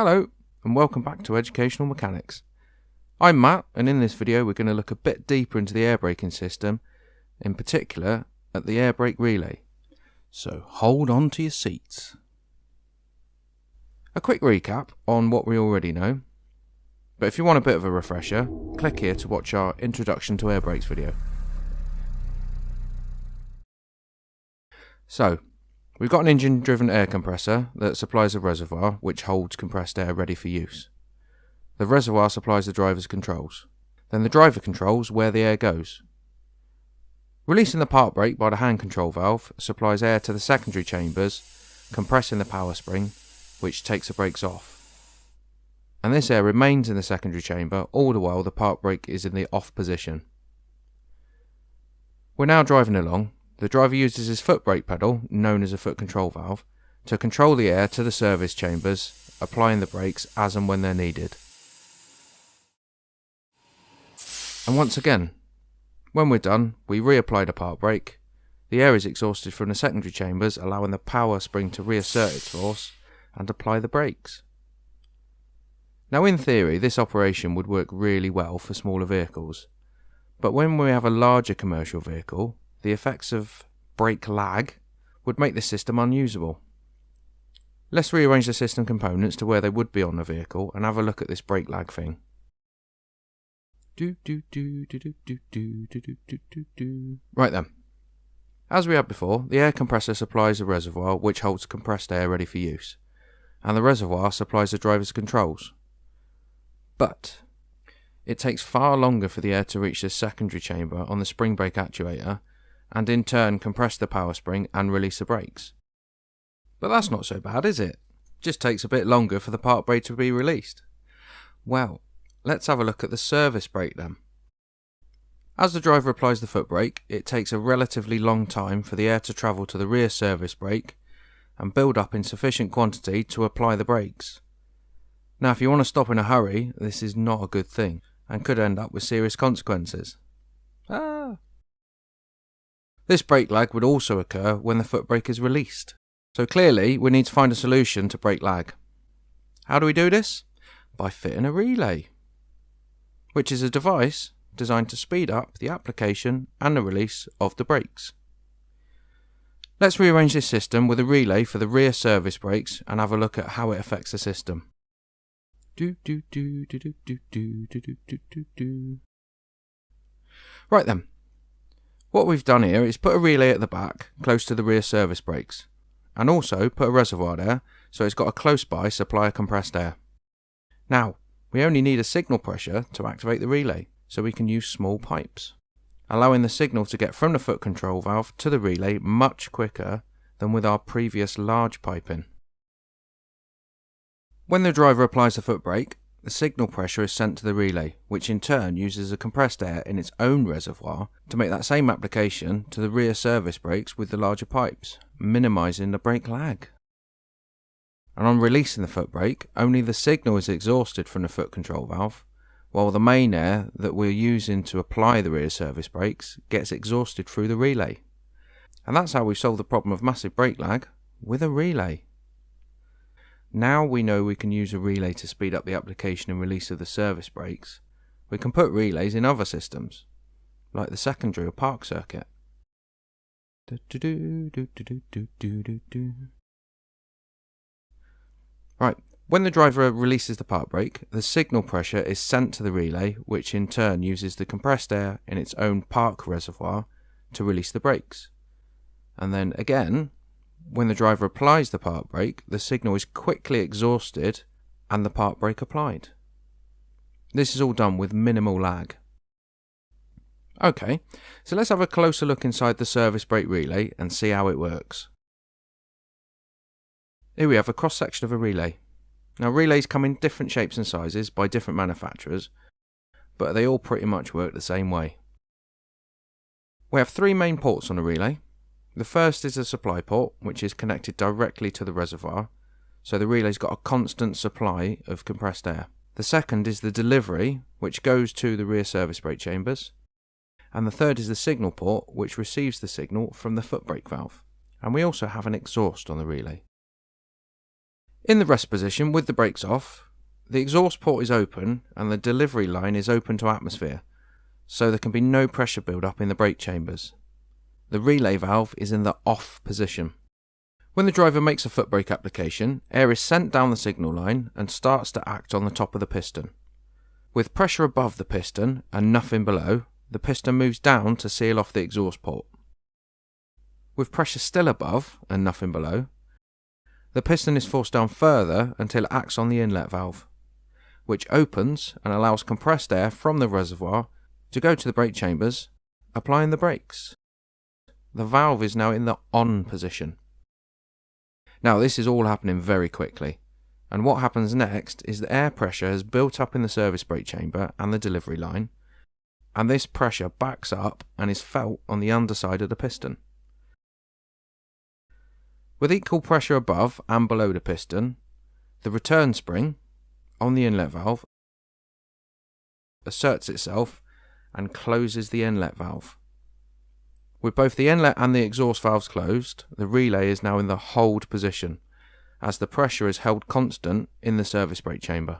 Hello, and welcome back to Educational Mechanics. I'm Matt, and in this video we're going to look a bit deeper into the air braking system, in particular at the air brake relay. So hold on to your seats. A quick recap on what we already know, but if you want a bit of a refresher, click here to watch our Introduction to Air Brakes video. So, we've got an engine-driven air compressor that supplies a reservoir which holds compressed air ready for use. The reservoir supplies the driver's controls. Then the driver controls where the air goes. Releasing the park brake by the hand control valve supplies air to the secondary chambers, compressing the power spring, which takes the brakes off. And this air remains in the secondary chamber all the while the park brake is in the off position. We're now driving along. The driver uses his foot brake pedal, known as a foot control valve, to control the air to the service chambers, applying the brakes as and when they're needed. And once again, when we're done, we reapply the park brake. The air is exhausted from the secondary chambers, allowing the power spring to reassert its force and apply the brakes. Now in theory, this operation would work really well for smaller vehicles, but when we have a larger commercial vehicle, the effects of brake lag would make the system unusable. Let's rearrange the system components to where they would be on the vehicle and have a look at this brake lag thing. Right then. As we had before, the air compressor supplies a reservoir which holds compressed air ready for use, and the reservoir supplies the driver's controls. But it takes far longer for the air to reach the secondary chamber on the spring brake actuator and in turn compress the power spring and release the brakes. But that's not so bad, is it? Just takes a bit longer for the park brake to be released. Well, let's have a look at the service brake then. As the driver applies the foot brake, it takes a relatively long time for the air to travel to the rear service brake and build up in sufficient quantity to apply the brakes. Now if you want to stop in a hurry, this is not a good thing and could end up with serious consequences. This brake lag would also occur when the foot brake is released. So clearly we need to find a solution to brake lag. How do we do this? By fitting a relay, which is a device designed to speed up the application and the release of the brakes. Let's rearrange this system with a relay for the rear service brakes and have a look at how it affects the system. Right then. What we've done here is put a relay at the back, close to the rear service brakes, and also put a reservoir there, so it's got a close by supply of compressed air. Now, we only need a signal pressure to activate the relay, so we can use small pipes, allowing the signal to get from the foot control valve to the relay much quicker than with our previous large piping. When the driver applies the foot brake, the signal pressure is sent to the relay, which in turn uses the compressed air in its own reservoir to make that same application to the rear service brakes with the larger pipes, minimising the brake lag. And on releasing the foot brake, only the signal is exhausted from the foot control valve, while the main air that we're using to apply the rear service brakes gets exhausted through the relay. And that's how we solve the problem of massive brake lag with a relay. Now we know we can use a relay to speed up the application and release of the service brakes. We can put relays in other systems, like the secondary or park circuit. Right, when the driver releases the park brake, the signal pressure is sent to the relay, which in turn uses the compressed air in its own park reservoir to release the brakes. And then again, when the driver applies the park brake, the signal is quickly exhausted and the park brake applied. This is all done with minimal lag. Okay, so let's have a closer look inside the service brake relay and see how it works. Here we have a cross-section of a relay. Now relays come in different shapes and sizes by different manufacturers, but they all pretty much work the same way. We have three main ports on a relay. The first is a supply port, which is connected directly to the reservoir, so the relay's got a constant supply of compressed air. The second is the delivery, which goes to the rear service brake chambers. And the third is the signal port, which receives the signal from the foot brake valve. And we also have an exhaust on the relay. In the rest position with the brakes off, the exhaust port is open and the delivery line is open to atmosphere, so there can be no pressure build-up in the brake chambers. The relay valve is in the off position. When the driver makes a foot brake application, air is sent down the signal line and starts to act on the top of the piston. With pressure above the piston and nothing below, the piston moves down to seal off the exhaust port. With pressure still above and nothing below, the piston is forced down further until it acts on the inlet valve, which opens and allows compressed air from the reservoir to go to the brake chambers, applying the brakes. The valve is now in the on position. Now this is all happening very quickly, and what happens next is the air pressure has built up in the service brake chamber and the delivery line, and this pressure backs up and is felt on the underside of the piston. With equal pressure above and below the piston, the return spring on the inlet valve asserts itself and closes the inlet valve. With both the inlet and the exhaust valves closed, the relay is now in the hold position, as the pressure is held constant in the service brake chamber.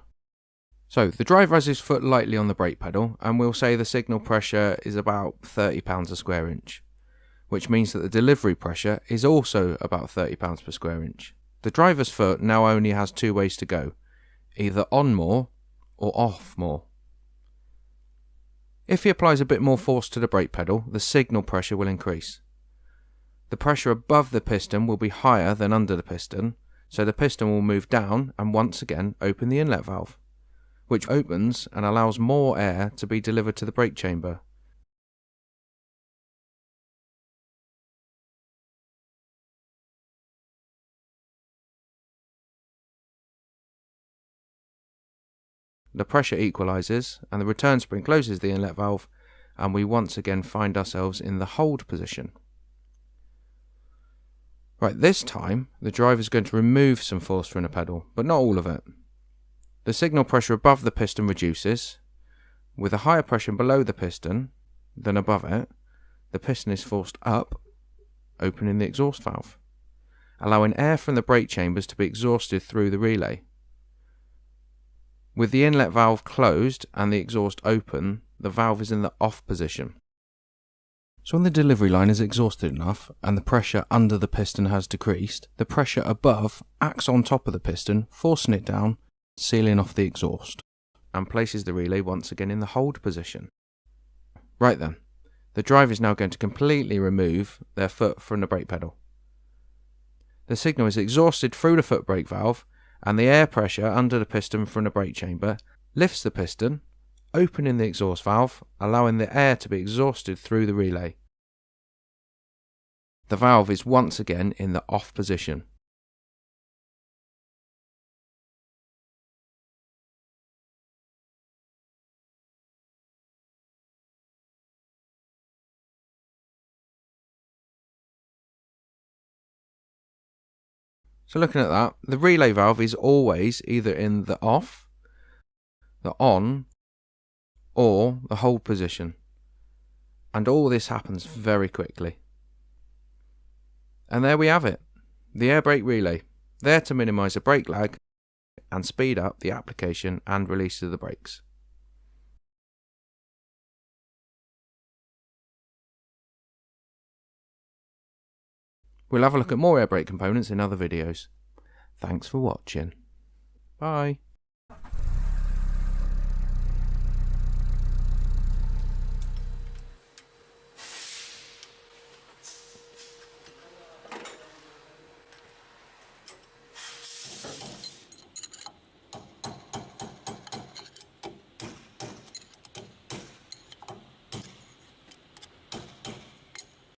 So the driver has his foot lightly on the brake pedal, and we'll say the signal pressure is about 30 pounds a square inch, which means that the delivery pressure is also about 30 pounds per square inch. The driver's foot now only has two ways to go, either on more or off more. If he applies a bit more force to the brake pedal, the signal pressure will increase. The pressure above the piston will be higher than under the piston, so the piston will move down and once again open the inlet valve, which opens and allows more air to be delivered to the brake chamber. The pressure equalises and the return spring closes the inlet valve, and we once again find ourselves in the hold position. Right, this time the driver is going to remove some force from the pedal, but not all of it. The signal pressure above the piston reduces. With a higher pressure below the piston than above it, the piston is forced up, opening the exhaust valve, allowing air from the brake chambers to be exhausted through the relay. With the inlet valve closed and the exhaust open, the valve is in the off position. So when the delivery line is exhausted enough and the pressure under the piston has decreased, the pressure above acts on top of the piston, forcing it down, sealing off the exhaust, and places the relay once again in the hold position. Right then, the driver is now going to completely remove their foot from the brake pedal. The signal is exhausted through the foot brake valve, and the air pressure under the piston from the brake chamber lifts the piston, opening the exhaust valve, allowing the air to be exhausted through the relay. The valve is once again in the off position. So looking at that, the relay valve is always either in the off, the on, or the hold position. And all this happens very quickly. And there we have it, the air brake relay, there to minimise the brake lag and speed up the application and release of the brakes. We'll have a look at more air brake components in other videos. Thanks for watching. Bye.